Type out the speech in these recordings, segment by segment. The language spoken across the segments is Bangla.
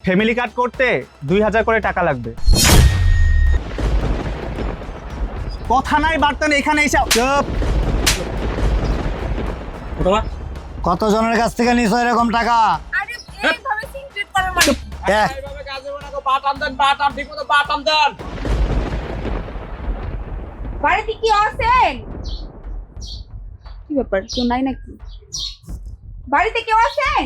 ফ্যামিলি কার্ড করতে 2000 করে টাকা লাগবে। কথা নাই বার্তা নেই, এখানে এসে চুপ। কত জনের কাছ থেকে নিছো এরকম টাকা? আরে এইভাবে সিক্রেট করার মানে এইভাবে কাজে মনে কো বাটাম দেন, বাটাম ঠিকমতো বাটাম দেন। বাড়িতে কি আছেন? কি ব্যাপার, কেউ নাই নাকি বাড়িতে? কেউ আছেন?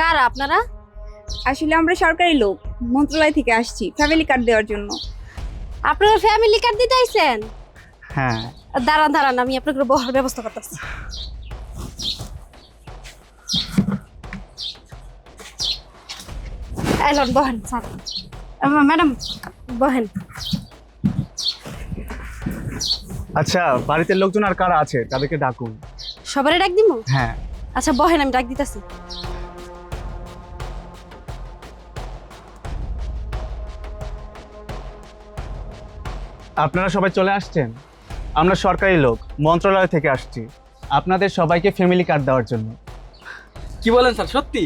কারা আপনারা? আসলে আমরা সরকারি লোক, মন্ত্রণালয় থেকে আসছি ফ্যামিলি কার্ড দেওয়ার জন্য। আপনারা ফ্যামিলি কার্ড দিতে আইছেন? হ্যাঁ, দাঁড়ান দাঁড়ান, আমি আপনাকে বহার ব্যবস্থা করতেছি। এলন বহেন স্যার। ম্যাডাম বহেন। আচ্ছা, বাড়িতে লোকজন আর কারা আছে তাদেরকে ডাকুন। সবারই ডাক দিমু? হ্যাঁ। আচ্ছা বহেন, আমি ডাক দিতেছি। আপনারা সবাই চলে আসছেন? আমরা সরকারি লোক, মন্ত্রণালয় থেকে আসছি আপনাদের সবাইকে ফ্যামিলি কার্ড দেওয়ার জন্য। কি বলেন স্যার, সত্যি?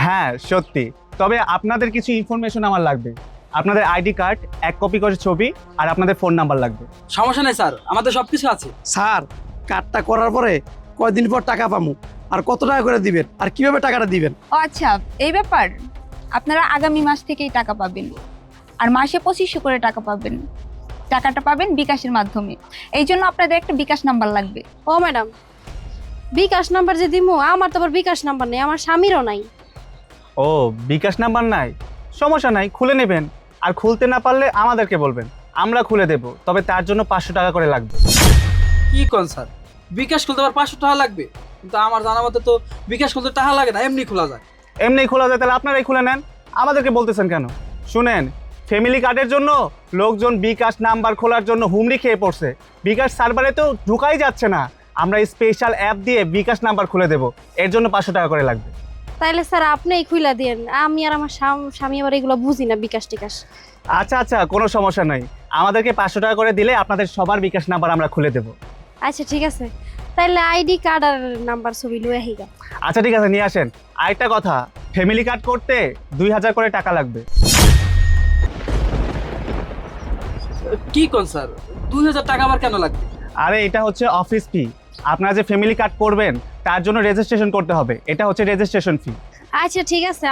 হ্যাঁ সত্যি, তবে আপনাদের কিছু ইনফরমেশন আমার লাগবে। আপনাদের আইডি কার্ড, 1 কপি করে ছবি, আর আপনাদের ফোন নাম্বার লাগবে। সমস্যা নেই স্যার, আমাদের সবকিছু আছে। স্যার, কার্ডটা করার পরে কয়দিন পর টাকা পামু? আর কত টাকা করে দিবেন? আর কিভাবে টাকাটা দিবেন? ও আচ্ছা, এই ব্যাপার। আপনারা আগামী মাস থেকেই টাকা পাবেন, আর মাসে 2500 করে টাকা পাবেন। টাকাটা পাবেন বিকাশের মাধ্যমে। এই জন্য আপনাদের একটা বিকাশ নাম্বার লাগবে। ও ম্যাডাম, বিকাশ নাম্বার যে দিমু, আমার তো আবার বিকাশ নাম্বার নেই, আমার স্বামীরও নাই। ও, বিকাশ নাম্বার নাই? সমস্যা নাই, খুলে নেবেন। আর খুলতে না পারলে আমাদেরকে বলবেন, আমরা খুলে দেব। তবে তার জন্য 500 টাকা করে লাগবে। কি কোন স্যার, বিকাশ খুলতে আবার 500 টাকা লাগবে? কিন্তু আমার জানা মতে তো বিকাশ খুলতে টাকা লাগে না, এমনি খোলা যায়। এমনি খোলা যায়? তাহলে আপনারাই খুলে নেন, আমাদেরকে বলতেছেন কেন? শুনেন, ফ্যামিলি কার্ডের জন্য লোকজন বিকাশ নাম্বার খোলার জন্য হুমড়ি খেয়ে পড়ছে। বিকাশ সার্ভারে তো ঢোকাই যাচ্ছে না। আমরা স্পেশাল অ্যাপ দিয়ে বিকাশ নাম্বার খুলে দেব, এর জন্য 500 টাকা করে লাগবে। তাইলে স্যার আপনিই খুইলা দিয়েন, আমি আর আমার স্বামী আবার এগুলো বুঝি না, বিকাশ টিকাশ। আচ্ছা আচ্ছা, কোনো সমস্যা নাই। আমাদেরকে 500 টাকা করে দিলে আপনাদের সবার বিকাশ নাম্বার আমরা খুলে দেব। আচ্ছা ঠিক আছে, তাইলে আইডি কার্ড আর নাম্বার ছবি লয়ে আহিগা। আচ্ছা ঠিক আছে, নিয়ে আসেন। আরেকটা কথা, ফ্যামিলি কার্ড করতে 2000 করে টাকা লাগবে। কি কোন স্যার, 2000 টাকা আবার কেন লাগবে? আরে এটা হচ্ছে অফিস ফি। আপনারা যে ফ্যামিলি কার্ড করবেন তার জন্য রেজিস্ট্রেশন করতে হবে, এটা হচ্ছে রেজিস্ট্রেশন ফি। আচ্ছা ঠিক আছে,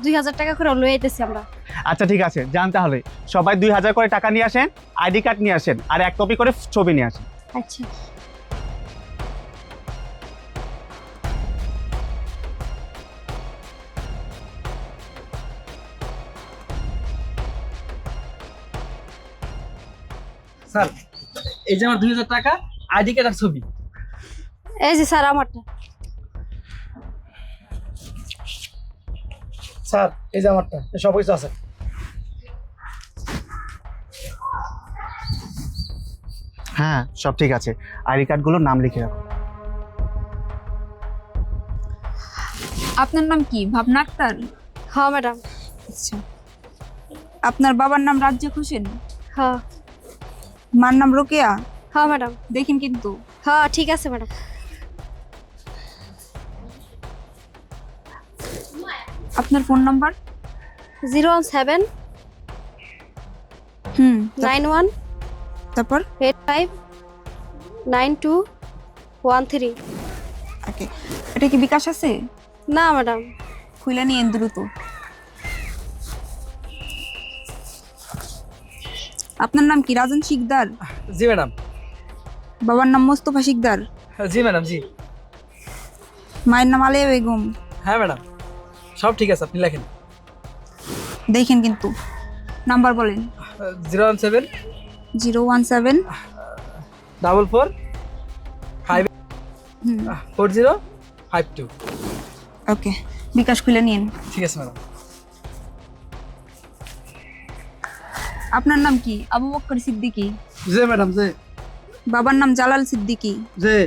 2000 টাকা করে লয়ে আইতেছি আমরা। আচ্ছা ঠিক আছে, যান তাহলে। সবাই 2000 করে টাকা নিয়ে আসেন, আইডি কার্ড নিয়ে আসেন, আর 1 কপি করে ছবি নিয়ে আসেন। আচ্ছা। স্যার, এই যে আমার 2000 টাকা, আইডি কার্ড আর ছবি। এই যে স্যার আমারটা। স্যার, এই যে আমারটা, সব কিছু আছে। হ্যাঁ সব ঠিক আছে, আইডি কার্ডগুলোর নাম লিখে রাখুন। আপনার নাম কি? ভাবনা আক্তার? হ্যাঁ ম্যাডাম। আচ্ছা। আপনার বাবার নাম রাজ্জাক হোসেন? হ্যাঁ। মার নাম রোকেয়া? হ্যাঁ ম্যাডাম। দেখেন কিন্তু। হ্যাঁ ঠিক আছে ম্যাডাম। আপনার ফোন নাম্বার? 017 91 তারপর? 85 92 13। ওকে, এটা কি বিকাশ আছে? না ম্যাডাম। খুলে নিয়ে দ্রুত। আপনার নাম কি? রাজন শিকদার? জি ম্যাডাম। বাবার নাম মোস্তফা শিকদার? জি ম্যাডাম। জি। মায়ের নাম আলিয়া বেগম? হ্যাঁ ম্যাডাম, সব ঠিক আছে, আপনি লেখেন। দেখেন কিন্তু। নাম্বার বলেন। 017 017 44 5 হুম 4052। ওকে, বিকাশ খুলে নিন। ঠিক আছে ম্যাডাম। আপনার নাম কি? আবু বকর সিদ্দিকী? জি ম্যাডাম। জি। বাবার নাম জালাল সিদ্দিকী? জি।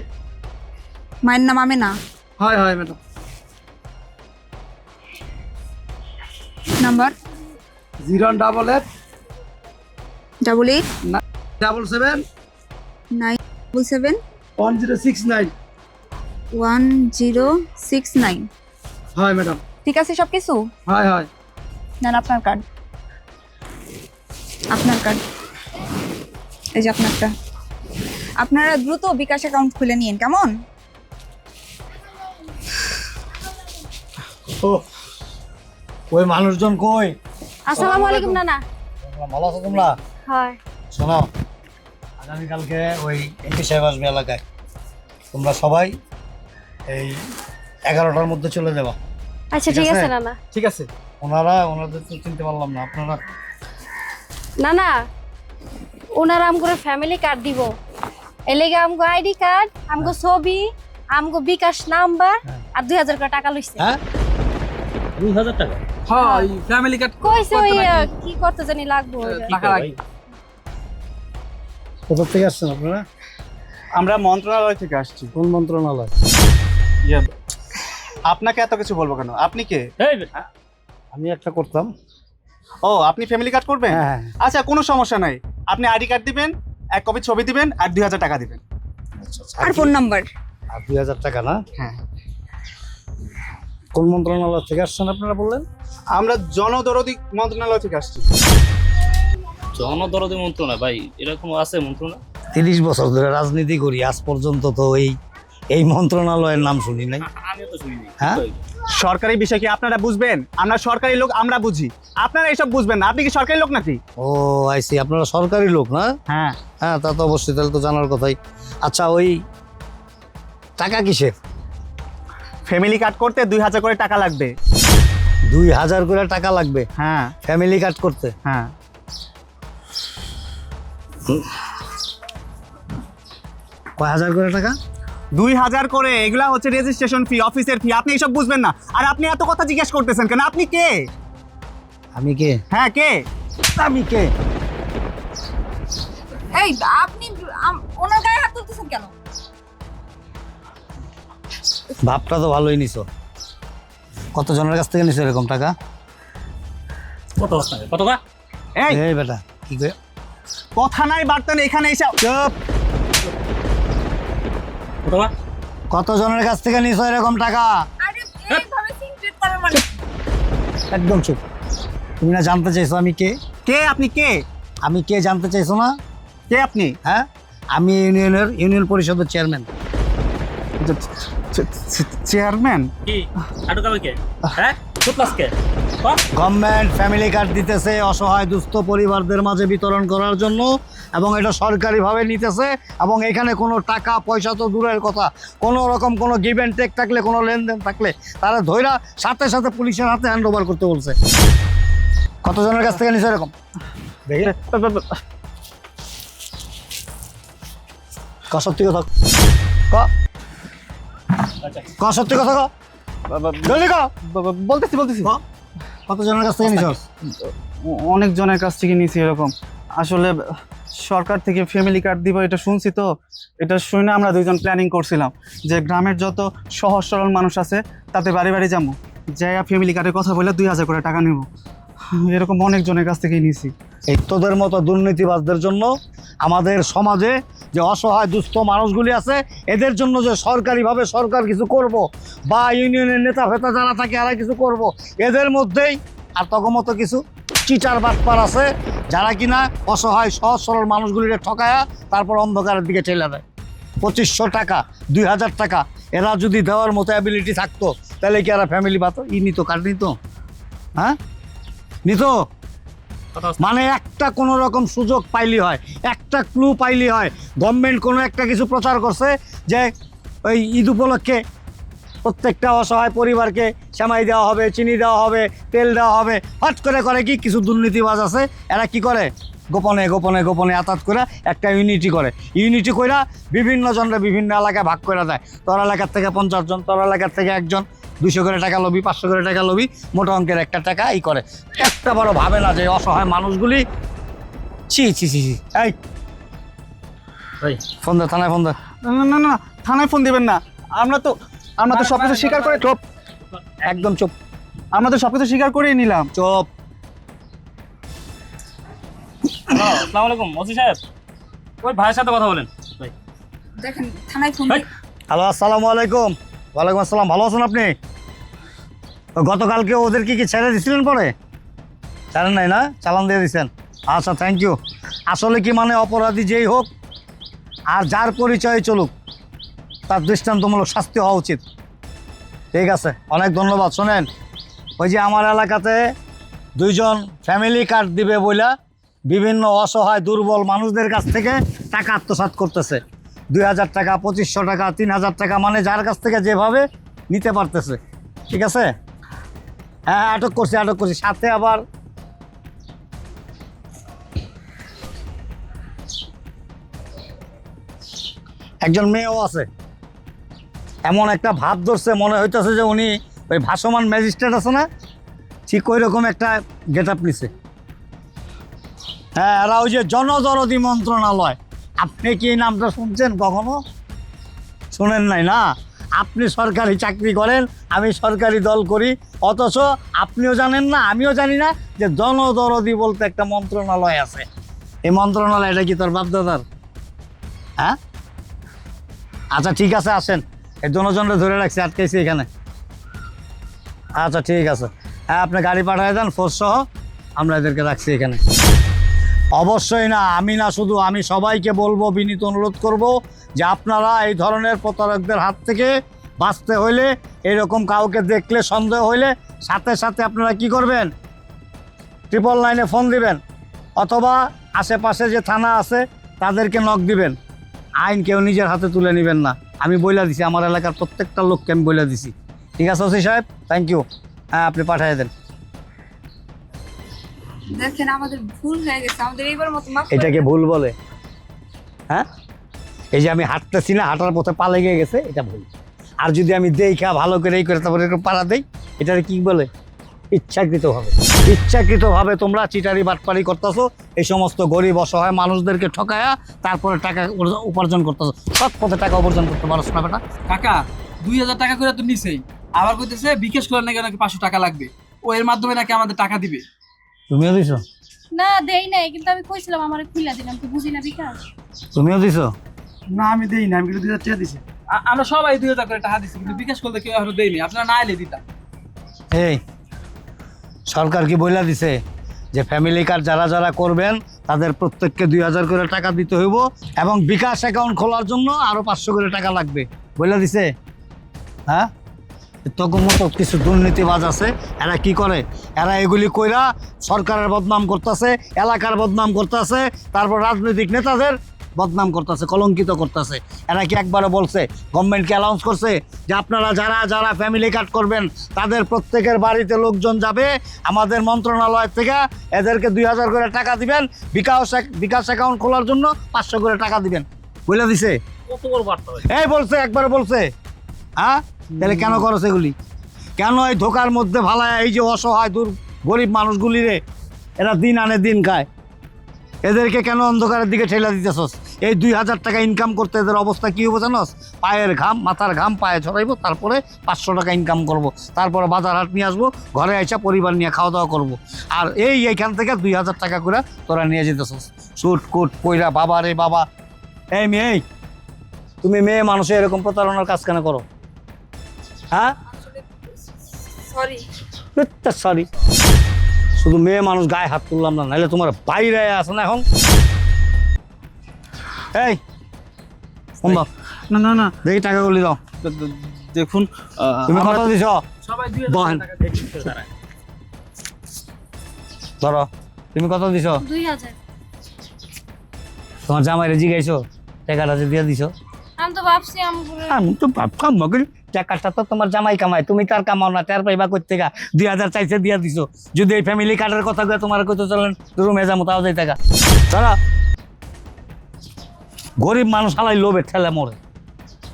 মায়ের নাম আমেনা? হয় হয় ম্যাডাম। নাম্বার? 088 88 77 977 1069। 1069। হয় ম্যাডাম, ঠিক আছে সব কিছু? হয় হয়। নেন আপনার কার্ড। আপনার কার্ড এই যে আপনারটা। আপনারা দ্রুত বিকাশ অ্যাকাউন্ট খুলে নিন, কেমন? ও ওই মানুষজন কই? আসসালামু আলাইকুম নানা। ভালো আছো তোমরা? হয়। শোনো, আগামীকালকে ওই এমপি সাহেব আসবে এলাকায়, তোমরা সবাই এই 11টার মধ্যে চলে যাবা। আচ্ছা ঠিক আছে নানা। ঠিক আছে। ওনাদের তো চিনতে পারলাম না, আপনারা? নানা ওনারা আমগো ফ্যামিলি কার্ড দিব, এলেগে আমগো আইডি কার্ড, আমগো ছবি, আমগো বিকাশ নাম্বার আর 2000 করে টাকা লইছে। হ্যাঁ 2000 টাকা? হ্যাঁ, এই ফ্যামিলি কার্ড কইছে ওই কি করতে জানি লাগবো ওইটা। টাকা লাগে। কোথা থেকে আসছেন আপনারা? আমরা মন্ত্রণালয় থেকে আসছি। কোন মন্ত্রণালয়? ইয়ে, আপনাকে এত কিছু বলবো কেন? আপনি কে? এই আমি একটা করতাম। ও, আপনি ফ্যামিলি কার্ড করবেন? হ্যাঁ। আচ্ছা, কোনো সমস্যা নাই। আপনি আইডি কার্ড দিবেন, 1 কপি ছবি দিবেন আর 2000 টাকা দিবেন। আচ্ছা আচ্ছা। আর ফোন নাম্বার। আর 2000 টাকা না? হ্যাঁ। কোন মন্ত্রণালয় থেকে আসছেন আপনারা বললেন? আমরা জনদরদি মন্ত্রণালয় থেকে আসছি। জনদরদি মন্ত্রণালয়? ভাই এরকম আছে মন্ত্রণালয়? 30 বছর ধরে রাজনীতি করি, আজ পর্যন্ত তো এই মন্ত্রণালয়ের নাম শুনি নাই। আমিও তো শুনিনি। হ্যাঁ? সরকারি বিষয় কি আপনারা বুঝবেন? আমরা সরকারি লোক, আমরা বুঝি। আপনারা এইসব বুঝবেন না। আপনি কি সরকারি লোক নাকি? ও আইসি, আপনারা সরকারি লোক না? হ্যাঁ। হ্যাঁ, তা তো অবশ্যই, তাহলে তো জানার কথাই। আচ্ছা, ওই টাকা কিসের? ফ্যামিলি কার্ড করতে 2000 করে টাকা লাগবে। 2000 করে টাকা লাগবে হ্যাঁ ফ্যামিলি কার্ড করতে? হ্যাঁ। কয় হাজার করে টাকা? 2000 করে। এগুলা হচ্ছে রেজিস্ট্রেশন ফি, অফিসের ফি। আপনি এইসব বুঝবেন না। আর আপনি এত কথা জিজ্ঞেস করতেছেন কেন? আপনি কে? আমি কে? হ্যাঁ, কে? আমি কে? এই আপনি ওনার গায়ে হাত তুলতেছেন কেন? ভাবটা তো ভালোই নিছো। কত জনের কাছ থেকে নিছো এরকম টাকা? কত টাকা? কত টাকা? এই এই বেটা কি করে? কথা নাই বার্তা নেই, এখানে এসে চুপ। কত টাকা? কত জনের কাছ থেকে নিছো এরকম টাকা? আরে এইভাবে সিক্রেট করার মানে? একদম চুপ। তুমি না জানতে চাইছো আমি কে? কে আপনি? কে? আমি কে জানতে চাইছো না? কে আপনি? হ্যাঁ, আমি ইউনিয়ন পরিষদের চেয়ারম্যান। চেয়ারম্যান? কি আটু কামে কে? হ্যাঁ সুপ্লাস কে? গভর্নমেন্ট ফ্যামিলি কার্ড দিতেছে অসহায় দুস্থ পরিবারদের মাঝে বিতরণ করার জন্য, এবং এটা সরকারিভাবে নিতেছে, এবং এখানে কোনো টাকা পয়সা তো দূরের কথা, কোনো রকম কোনো গিভ অ্যান্ড টেক থাকলে, কোনো লেনদেন থাকলে তারা ধইরা সাথে সাথে পুলিশের হাতে হ্যান্ড ওভার করতে বলছে। কতজনের কাছ থেকে নিছে এরকম? দেখি সত্যি কথা সত্যি কথা জলদি ক। বলতেছি কতজনের কাছ থেকে নিছ? অনেক জনের কাছ থেকে নিয়েছি এরকম। আসলে সরকার থেকে ফ্যামিলি কার্ড দিব এটা শুনছি, তো এটা শুনে আমরা দুইজন প্ল্যানিং করছিলাম যে গ্রামের যত সহজ সরল মানুষ আছে তাতে বাড়ি বাড়ি যাবো, যাইয়া ফ্যামিলি কার্ডের কথা বলে 2000 করে টাকা নেব। এরকম অনেক জনের কাছ থেকেই নিয়েছি। এই তোদের মতো দুর্নীতিবাজদের জন্য আমাদের সমাজে যে অসহায় দুস্থ মানুষগুলি আছে, এদের জন্য যে সরকারিভাবে সরকার কিছু করব, বা ইউনিয়নের নেতা ফেতা যারা থাকে এরা কিছু করব, এদের মধ্যেই আর তকমতো কিছু চিটার বাটপার আছে যারা কিনা অসহায় সহজ সরল মানুষগুলিকে ঠকায়া তারপর অন্ধকারের দিকে ঠেলে দেয়। 2500 টাকা, 2000 টাকা এরা যদি দেওয়ার মতো অ্যাবিলিটি থাকতো তাহলে কি এরা ফ্যামিলি পাতো? নিত, কার্ড নিত? হ্যাঁ নিত? মানে একটা কোনো রকম সুযোগ পাইলি হয়, একটা ক্লু পাইলি হয়, গভর্নমেন্ট কোনো একটা কিছু প্রচার করছে যে ওই ঈদ উপলক্ষে প্রত্যেকটা অসহায় পরিবারকে সেমাই দেওয়া হবে, চিনি দেওয়া হবে, তেল দেওয়া হবে, হট করে কি কিছু দুর্নীতিবাজ আছে এরা কি করে গোপনে গোপনে গোপনে আতাত করে একটা ইউনিটি করে, ইউনিটি কইরা বিভিন্ন জনরা বিভিন্ন এলাকায় ভাগ করে দেয়। তোর এলাকার থেকে 50 জন, তোর এলাকার থেকে একজন, 200 করে টাকা লবি, 500 করে টাকা লবি, মোটা অঙ্কের একটা টাকা ই করে। একটা বড় ভাবে না যে অসহায় মানুষগুলি ছি ছি ছি ছি। এই ভাই ফোন দে, থানায় ফোন দে। না না না, থানায় ফোন দিবেন না। আমরা তো সবকিছু স্বীকার করে চুপ, একদম চুপ। আমরা তো সবকিছু স্বীকার করেই নিলাম। চুপ। আসসালামু আলাইকুম ওসি সাহেব, ওই ভাইয়ের সাথে কথা বলেন ভাই। দেখেন থানায় ফোন এই, হ্যালো, আসসালামু আলাইকুম। ওয়ালাইকুম আসসালাম। ভালো আছেন আপনি? গতকালকে ওদেরকে কি ছেড়ে দিছিলেন পরে? ছাড়েন নাই না? চালান দিয়ে দিচ্ছেন? আচ্ছা, থ্যাংক ইউ। আসলে কি মানে অপরাধী যেই হোক আর যার পরিচয় চলুক, তার দৃষ্টান্তমূলক শাস্তি হওয়া উচিত। ঠিক আছে, অনেক ধন্যবাদ। শোনেন, ওই যে আমার এলাকাতে 2 জন ফ্যামিলি কার্ড দিবে বইলা বিভিন্ন অসহায় দুর্বল মানুষদের কাছ থেকে টাকা আত্মসাৎ করতেছে। 2000 টাকা, 2500 টাকা, 3000 টাকা, মানে যার কাছ থেকে যেভাবে নিতে পারতেছে। ঠিক আছে? হ্যাঁ, আটক করছি। সাথে আবার একজন মেয়েও আছে। এমন একটা ভাব ধরছে, মনে হইতেছে যে উনি ওই ভাসমান ম্যাজিস্ট্রেট আছে না, ঠিক ওই রকম একটা গেট আপ নিছে। হ্যাঁ, এরা ওই যে জনদরদি মন্ত্রণালয়। আপনি কি এই নামটা শুনছেন কখনো? শুনেন নাই না? আপনি সরকারি চাকরি করেন, আমি সরকারি দল করি, অথচ আপনিও জানেন না, আমিও জানি না যে জনদরদি বলতে একটা মন্ত্রণালয় আছে। এই মন্ত্রণালয়টা কি তোর বাপদাদার? হ্যাঁ, আচ্ছা ঠিক আছে, আসেন। এই জনজনরা ধরে রাখছি, আটকেছি এখানে। আচ্ছা ঠিক আছে, হ্যাঁ, আপনি গাড়ি পাঠিয়ে দেন ফোর্স সহ, আমরা এদেরকে রাখছি এখানে। অবশ্যই না, আমি না শুধু, আমি সবাইকে বলবো, বিনীত অনুরোধ করব যে আপনারা এই ধরনের প্রতারকদের হাত থেকে বাঁচতে হইলে, এরকম কাউকে দেখলে, সন্দেহ হইলে সাথে সাথে আপনারা কি করবেন? 999 ফোন দিবেন, অথবা আশেপাশে যে থানা আছে তাদেরকে নক দিবেন। আইন কেউ নিজের হাতে তুলে নেবেন না, আমি বইলা দিছি, আমার এলাকার প্রত্যেকটা লোককে আমি বইলা দিছি। ঠিক আছে ওসি সাহেব, থ্যাংক ইউ। হ্যাঁ, আপনি পাঠিয়ে দেন। দেখেন আমাদের ভুল হয়ে গেছে, আমাদের এইবার মতো মাফ করে এটাকে ভুল বলে? হ্যাঁ, এই যে আমি হাঁটতেছি না, হাঁটার পথে পালে গিয়ে গেছে, এটা ভুল। আর যদি আমি দেখা ভালো করে এই করে তারপরে একটু পাড়া দেই, এটাকে কি বলে? ইচ্ছাকৃতভাবে তোমরা চিটারি বাটপারি করতেছো, এই সমস্ত গরিব অসহায় মানুষদেরকে ঠকায়া তারপরে টাকা উপার্জন করতেছো। সব পথে টাকা উপার্জন করতে পারো না বেটা? কাকা 2000 টাকা করে তো নিছেই, আবার কইতেছে বিকাশ করে নাকি নাকি 500 টাকা লাগবে, ও এর মাধ্যমে নাকি আমাদের টাকা দিবে। তুমিও দিছো? না দেই নাই, কিন্তু আমি কইছিলাম আমারে খুইলা দিলাম, তুই বুঝি না বিকাশ। তুমিও দিছো? না আমি দেই না, আমি কিন্তু 2000 টাকা দিছি। আমরা সবাই 2000 করে টাকা দিচ্ছি, কিন্তু বিকাশ করতে কেউ এখনো দেয়নি। আপনারা না এলে দিতাম। এই সরকার কি বইলা দিছে যে ফ্যামিলি কার্ড যারা যারা করবেন তাদের প্রত্যেককে 2000 করে টাকা দিতে হইব, এবং বিকাশ অ্যাকাউন্ট খোলার জন্য আরো 500 করে টাকা লাগবে, বইলা দিছে? হ্যাঁ, তখন মতো কিছু দুর্নীতিবাজ আছে, এরা কি করে, এরা এগুলি কইরা সরকারের বদনাম করতেছে, এলাকার বদনাম করতেছে, তারপর রাজনৈতিক নেতাদের বদনাম করতেছে, কলঙ্কিত করতেছে। এরা কি একবারও বলছে, গভর্নমেন্টকে অ্যানাউন্স করছে যে আপনারা যারা যারা ফ্যামিলি কার্ড করবেন তাদের প্রত্যেকের বাড়িতে লোকজন যাবে, আমাদের মন্ত্রণালয় থেকে এদেরকে 2000 করে টাকা দিবেন, বিকাশ অ্যাকাউন্ট খোলার জন্য 500 করে টাকা দিবেন, বলে দিছে? কত বড় বার্তা ভাই। এই বলছে, একবার বলছে? হ্যাঁ, তাহলে কেন করো সেগুলি? কেন এই ধোকার মধ্যে ভালায় এই যে অসহায় গরিব মানুষগুলি রে, এরা দিন আনে দিন খায়, এদেরকে কেন অন্ধকারের দিকে ঠেলা দিতেছস? এই 2000 টাকা ইনকাম করতে এদের অবস্থা কি হবে জানোস? পায়ের ঘাম, মাথার ঘাম পায়ে ছড়াইবো, তারপরে 500 টাকা ইনকাম করব, তারপরে বাজার হাট নিয়ে আসবো, ঘরে আইসা পরিবার নিয়ে খাওয়া দাওয়া করবো। আর এইখান থেকে 2000 টাকা করে তোরা নিয়ে যেতেছস সুট কুট পইরা। বাবা রে বাবা, এই মেয়ে, তুমি মেয়ে মানুষে এরকম প্রতারণার কাজ কেন করো? হ্যাঁ, সরি। সরি, শুধু মেয়ে মানুষ গায়ে হাত তুললাম না, নাহলে তোমার বাইরে আছে না এখন। এই সম্ভব না না না, দেখি টাকাগুলি দাও। দেখুন তুমি কত দিছ? সবাই বহেন। 2000 টাকা ধরো, তুমি কত দিছ? 2000। তোমার জামাইরে জিগাইছো টাকাটা যে দিয়ে দিছো? আমি তো ভাবছি আমগুলো আমি তো ভাবতাম মগরি, টাকাটা তো তোমার জামাই কামায়, তুমি তার কামাও না, তার পাইবা কই থেকে? 2000 চাইছে দিয়া দিছো। যদি এই ফ্যামিলি কার্ডের কথা কয়ে তোমার কইতে চলেন রুমে যাবো, তাও যাই টাকা ধরো। গরিব মানুষ হালাই লোভে ঠেলে মরে।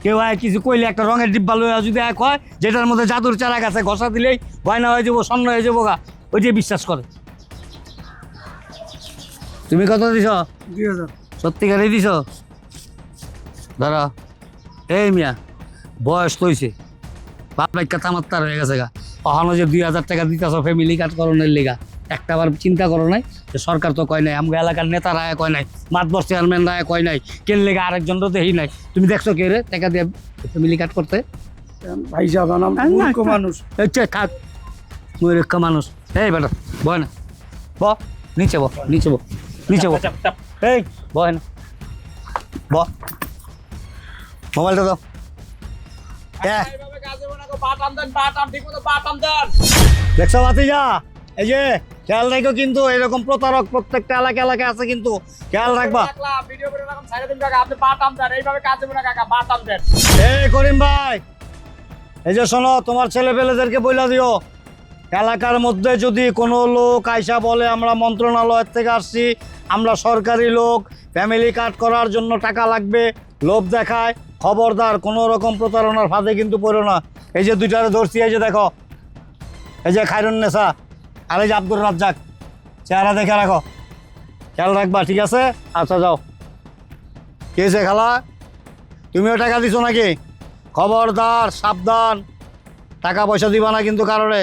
কেউ আয় কিছু কইলে একটা রঙের ডিব্বা লইয়া যদি এক হয় যেটার মধ্যে জাদুর চারা গাছে ঘষা দিলেই গয়না হয়ে যাবো, স্বর্ণ হয়ে যাবো গা, ওই যে বিশ্বাস করে। তুমি কত দিছ? 2000। সত্যিকারই দিছ? ধরো। এই মিয়া, বয়স লইছে, বাপ একটা তামাত্তার হয়ে গেছে গা, কখনো যে 2000 টাকা দিতেছ ফ্যামিলি কার্ড করণের লিগা, একটা বার চিন্তা করো নাই যে সরকার তো কয় নাই, আমগো এলাকার নেতারা কয় নাই, মাতবর চেয়ারম্যানরা কয় নাই, কেন লেগে আরেকজনও দেখি নাই। তুমি দেখছো কে রে টাকা দিয়ে ফ্যামিলি কার্ড করতে? ভাই সাহেব আমি মূর্খ মানুষ। আচ্ছা থাক, মূর্খ মানুষ। এই বেটা বয় না, ব নিচে ব, নিচে ব, নিচে ব, চাপ চাপ এই বয় না, ব মোবাইলটা দাও। দেখছো ভাতিজা, এই যে খেয়াল রাখো কিন্তু এরকম প্রতারক প্রত্যেকটা এলাকায় আছে কিন্তু, খেয়াল রাখবা। এই করিম ভাই, এই যে শোনো, তোমার ছেলে পেলেদেরকে বইলা দিও, এলাকার মধ্যে যদি কোনো লোক আইসা বলে আমরা মন্ত্রণালয়ের থেকে আসছি, আমরা সরকারি লোক, ফ্যামিলি কার্ড করার জন্য টাকা লাগবে, লোভ দেখায়, খবরদার কোনো রকম প্রতারণার ফাঁদে কিন্তু পড়ো না। এই যে দুইটারে ধরছি, এই যে দেখো, এই যে খায়রুন্নেসা আর এই যে আব্দুর রাজ্জাক, চেহারা দেখে রাখো, খেয়াল রাখবা, ঠিক আছে? আচ্ছা যাও। কে হয়েছে খালা, তুমিও টাকা দিছো নাকি? খবরদার, সাবধান, টাকা পয়সা দিবা না কিন্তু কারণে।